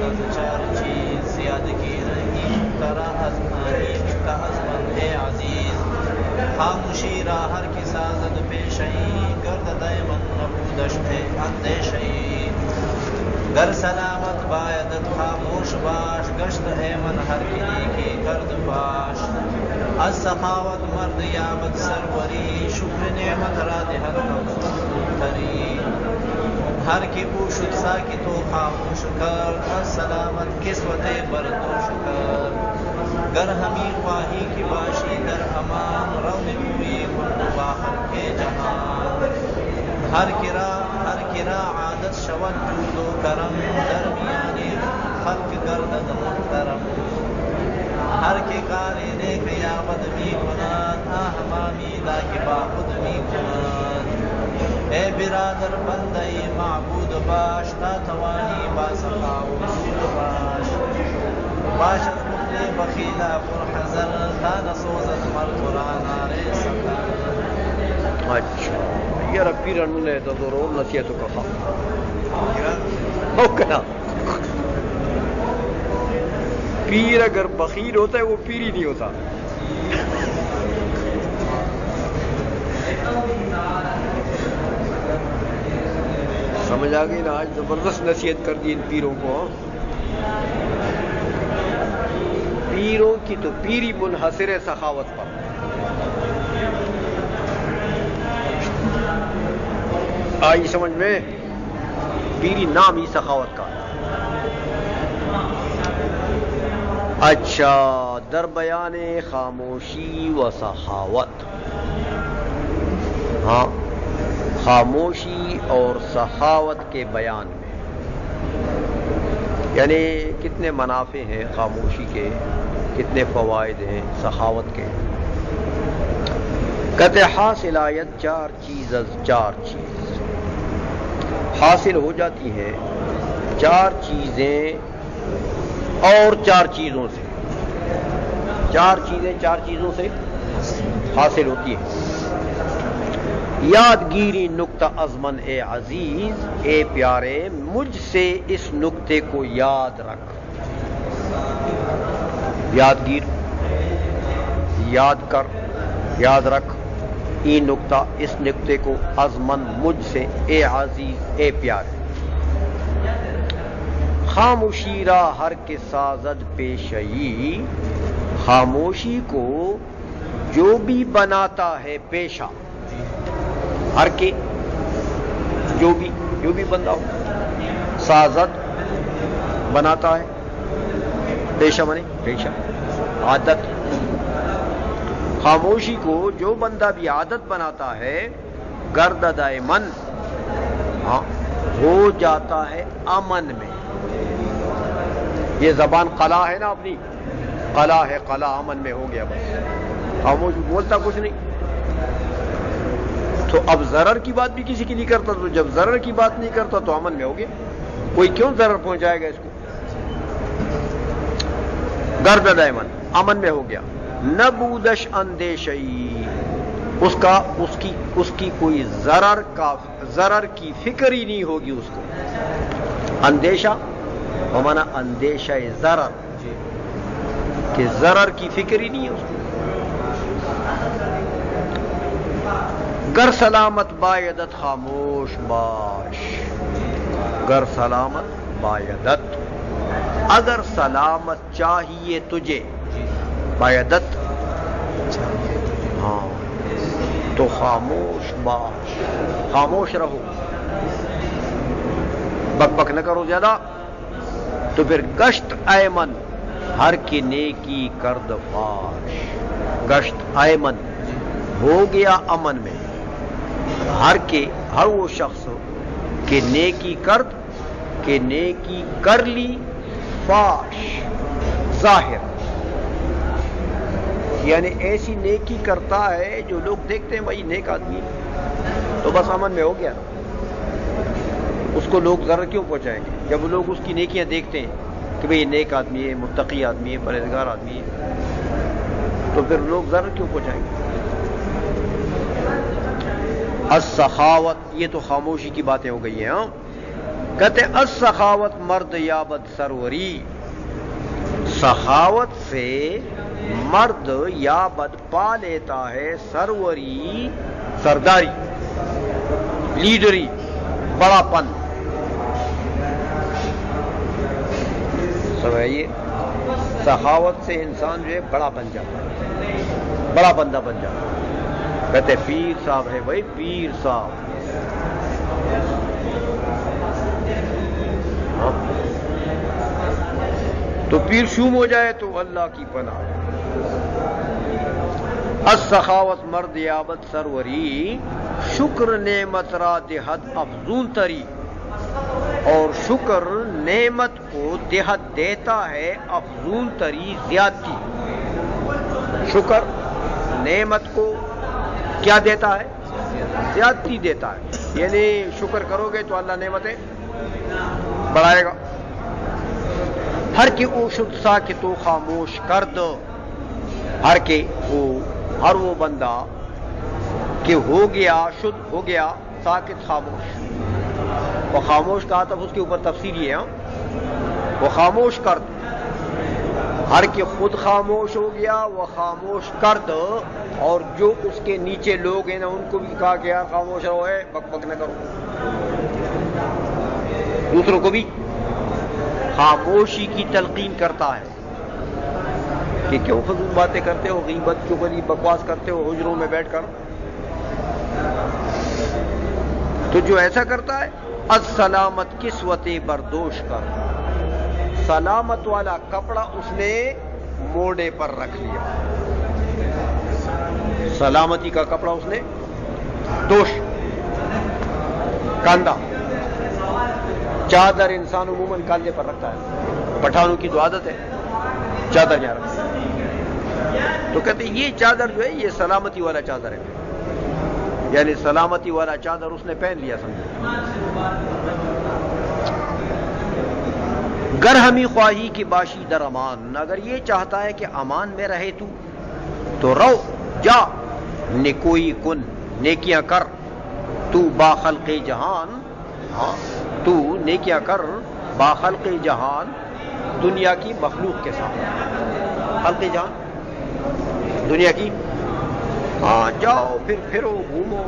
از چار چیز زیادگی رہی کرا از آنی کا از بندے عزیز خاموشی را ہر کی سازد پیشئی گرد دائمن نبودش ہے اندیشئی گر سلامت بایدت خاموش باش گشت ایمن ہر کی کی کرد باش از سخاوت مرد یابد سروری شکر نعمت را دہد تری ہر کی پوشد ساکی تو خاموش کر از سلامت کسوت بردوش کر گر ہمی خواہی کی باشی در امان رون کوئی کن باہر کے جہان ہر کرا عادت شود جود و کرم درمیانی خلق گردد محترم ہر کے کاری نیک یا بد می کناد آہمامی دا کی باخود می کناد اے برادر بندئی معبود باش تا توانی با سخاو سود باش باش از مخلی بخیلا پرحزر تا نسوزت مرترانا رے سکر اچھا یہ ربی رنو نے تو ضرور نصیحتوں کا خواہ کہنا پیر اگر بخیل ہوتا ہے وہ پیر ہی نہیں ہوتا. سمجھ آ گئی نا؟ آج زبردست نصیحت کر دی ان پیروں کو. پیروں کی تو پیری منحصر ہے سخاوت پر. آئی سمجھ میں؟ پیری نام ہی سخاوت کا. اچھا، در بیان خاموشی و سخاوت. ہاں، خاموشی اور سخاوت کے بیان میں یعنی کتنے منافع ہیں خاموشی کے، کتنے فوائد ہیں سخاوت کے. کہتے حاصل آیت چار چیز از چار چیز، حاصل ہو جاتی ہیں چار چیزیں اور چار چیزوں سے. چار چیزیں چار چیزوں سے حاصل ہوتی ہیں. یادگیری نکتہ ازمن اے عزیز، اے پیارے مجھ سے اس نکتے کو یاد رکھ. یادگیر، یاد کر، یاد رکھ. ای نکتہ، اس نکتے کو، ازمن مجھ سے، اے عزیز اے پیارے. خاموشی را ہر کے سازد پیشئی، خاموشی کو جو بھی بناتا ہے پیشہ. ہر کے جو بھی بندہ ہو، سازد بناتا ہے، پیشہ بنے پیشہ عادت. خاموشی کو جو بندہ بھی عادت بناتا ہے، گرد دائمن، ہاں، ہو جاتا ہے امن میں. یہ زبان قلا ہے نا اپنی، قلا ہے، قلا امن میں ہو گیا بس. خاموش بولتا کچھ نہیں. تو اب ضرر کی بات بھی کسی کی نہیں کرتا، تو جب ضرر کی بات نہیں کرتا تو امن میں ہو گیا. کوئی کیوں ضرر پہنچائے گا اس کو؟ گرد دائمن، امن میں ہو گیا. نبودش اندیشئی، اس کی کوئی ضرر کی فکر ہی نہیں ہوگی اس کو. اندیشہ بمانا اندیشہ ضرر، کہ ضرر کی فکر ہی نہیں ہے اس کو. گر سلامت بایدت خاموش باش، گر سلامت بایدت، اگر سلامت چاہیے تجھے، بایدت، ہاں، تو خاموش باش، خاموش رہو، بک بک نہ کرو زیادہ. تو پھر گشت ایمن، ہر کی نیکی کرد فاش. گشت ایمن، ہو گیا امن میں، ہر وہ شخص کہ نیکی کرد، کہ نیکی کر لی، فاش، ظاہر، یعنی ایسی نیکی کرتا ہے جو لوگ دیکھتے ہیں بھائی نیک آدمی، تو بس امن میں ہو گیا. اس کو لوگ ضرر کیوں پہنچائیں گے جب لوگ اس کی نیکیاں دیکھتے ہیں کہ بھئی یہ نیک آدمی ہے، متقی آدمی ہے، پرہیزگار آدمی ہے، تو پھر لوگ ضرر کیوں پہنچائیں گے؟ السخاوت، یہ تو خاموشی کی باتیں ہو گئی ہیں. ہاں، کہتے السخاوت مرد یابد سروری، سخاوت سے مرد یابد پا لیتا ہے سروری، سرداری، لیڈری، بڑا پن. سمجھئے، سخاوت سے انسان جو ہے بڑا بن جاتا ہے، بڑا بندہ بن جاتا ہے. کہتے پیر صاحب ہے بھائی، پیر صاحب. تو پیر شوم ہو جائے تو اللہ کی پناہ. السخاوت مرد یابت سروری، شکر نعمت را دہت افزون تری، اور شکر نعمت کو دہت دیتا ہے افزون تری، زیادتی. شکر نعمت کو کیا دیتا ہے؟ زیادتی دیتا ہے. یعنی شکر کرو گے تو اللہ نعمتیں بڑھائے گا. ہر کے او شد ساکت و خاموش کر دو، ہر وہ بندہ کہ ہو گیا، شد ہو گیا، ساکت خاموش. وہ خاموش کہا تب اس کے اوپر تفسیری ہے، وہ خاموش کر دو. ہر کے خود خاموش ہو گیا، وہ خاموش کر دو. اور جو اس کے نیچے لوگ ہیں نا، ان کو بھی کہا کہ یار خاموش رہو، ہے بک بک نہ کرو. دوسروں کو بھی خاموشی کی تلقین کرتا ہے کہ کیوں فضول باتیں کرتے ہو، غیبت کیوں بڑی بکواس کرتے ہو حجروں میں بیٹھ کر. تو جو ایسا کرتا ہے، السلامت کسوت بردوش کر، سلامت والا کپڑا اس نے موڑے پر رکھ لیا. سلامتی کا کپڑا اس نے دوش، کاندھا. چادر انسان عموماً کاندھے پر رکھتا ہے، پٹھانوں کی تو عادت ہے چادر یہاں رکھتا. تو کہتے ہیں یہ چادر جو ہے یہ سلامتی والا چادر ہے، یعنی سلامتی والا چادر اس نے پہن لیا. سمجھو گر ہمی خواہی کی باشی در امان، اگر یہ چاہتا ہے کہ امان میں رہے تو رو جا، نکوئی کن، نیکیاں کر. تو با خلق جہان، ہاں تو نیکیاں کر با خلق جہان، دنیا کی مخلوق کے ساتھ. خلق جہان دنیا کی، ہاں جاؤ پھر پھرو گھومو،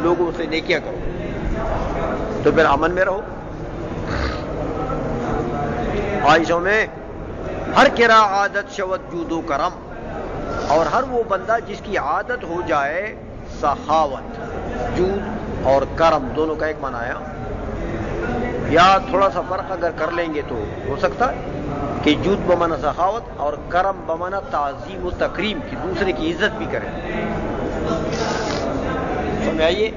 لوگوں سے نیکیاں کرو تو پھر امن میں رہو. عائشوں میں ہر کرا عادت شود جود و کرم، اور ہر وہ بندہ جس کی عادت ہو جائے سخاوت. جود اور کرم دونوں کا ایک معنی آیا، یا تھوڑا سا فرق اگر کر لیں گے تو ہو سکتا ہے کہ جود بمانا سخاوت اور کرم بمانا تعظیم و تکریم، کی دوسرے کی عزت بھی کریں. سمجھ آئیے،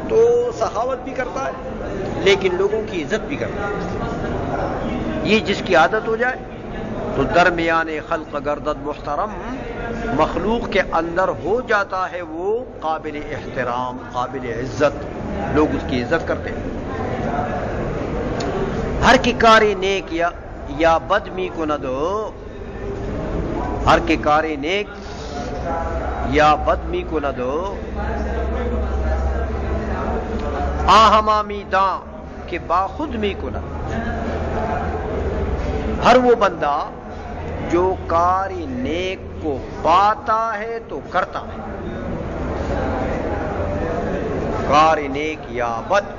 تو سخاوت بھی کرتا ہے لیکن لوگوں کی عزت بھی کرتا ہے. یہ جس کی عادت ہو جائے تو درمیان خلق گردد محترم، مخلوق کے اندر ہو جاتا ہے وہ قابل احترام، قابل عزت، لوگ اس کی عزت کرتے ہیں. ہر کی کار نیک یا بد می کو نہ دو، ہر کی کار نیک یا بد می کو نہ دو، آہمامی داں کہ باخود می کو نہ دو. ہر وہ بندہ جو کار نیک کو پاتا ہے تو کرتا ہے. کار نیک یا بد،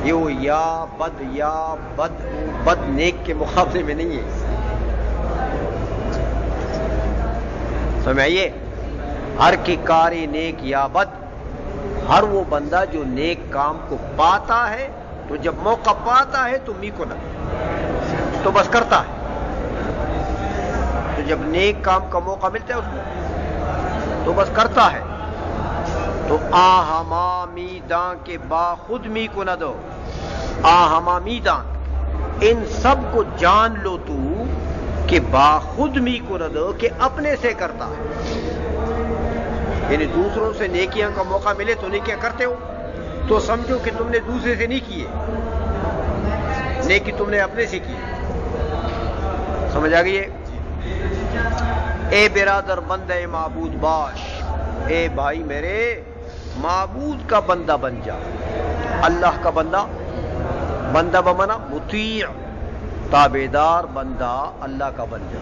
یہ وہ یا بد نیک کے مقابلے میں نہیں ہے. سمجھئے، ہر کی کار نیک یا بد، ہر وہ بندہ جو نیک کام کو پاتا ہے تو جب موقع پاتا ہے تو می کو نہ تو بس کرتا ہے. تو جب نیک کام کا موقع ملتا ہے اس کو تو بس کرتا ہے. تو آہما میداں کے باخود می کو نہ دو، آہما میداں، ان سب کو جان لو تو کہ باخود می کو نہ دو، کہ اپنے سے کرتا ہے. یعنی دوسروں سے نیکیاں کا موقع ملے تو نیکیاں کرتے ہو تو سمجھو کہ تم نے دوسرے سے نہیں کیے، نیکی تم نے اپنے سے کی. سمجھ آ گئی ہے؟ اے برادر بندہ معبود باش، اے بھائی میرے معبود کا بندہ بن جا، اللہ کا بندہ بندہ بمانا مطیع، تابیدار بندہ اللہ کا بن جا.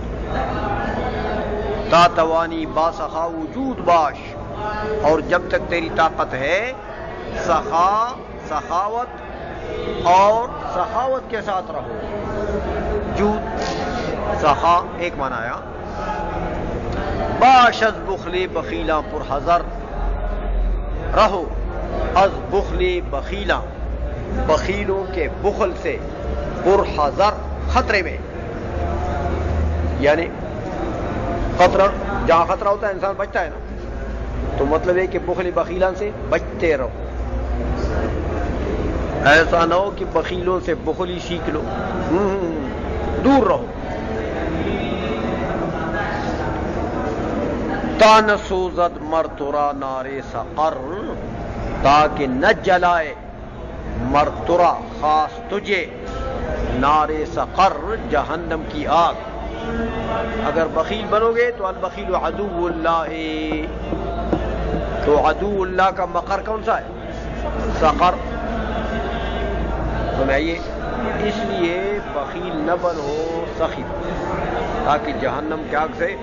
تا توانی با سخا وجود باش، اور جب تک تیری طاقت ہے سخاوت اور سخاوت کے ساتھ رہو. جود سخا ایک معنی آیا. باش از بخل بخیلاں پر حذر، رہو از بخل بخیلاں، بخیلوں کے بخل سے، پر حذر خطرے میں. یعنی خطرہ، جہاں خطرہ ہوتا ہے انسان بچتا ہے نا، تو مطلب ہے کہ بخل بخیلاں سے بچتے رہو. ایسا نہ ہو کہ بخیلوں سے بخل ہی سیکھ لو، دور رہو. تا نہ سوزد مرترا نارے سقر، تاکہ نہ جلائے مرترا خاص تجھے نارے سقر جہنم کی آگ. اگر بخیل بنو گے تو البخیل عدو اللہ، تو عدو اللہ کا مقر کون سا ہے؟ سقر. سنائیے، اس لیے بخیل نہ بنو سخی، تاکہ جہنم کی آگ سے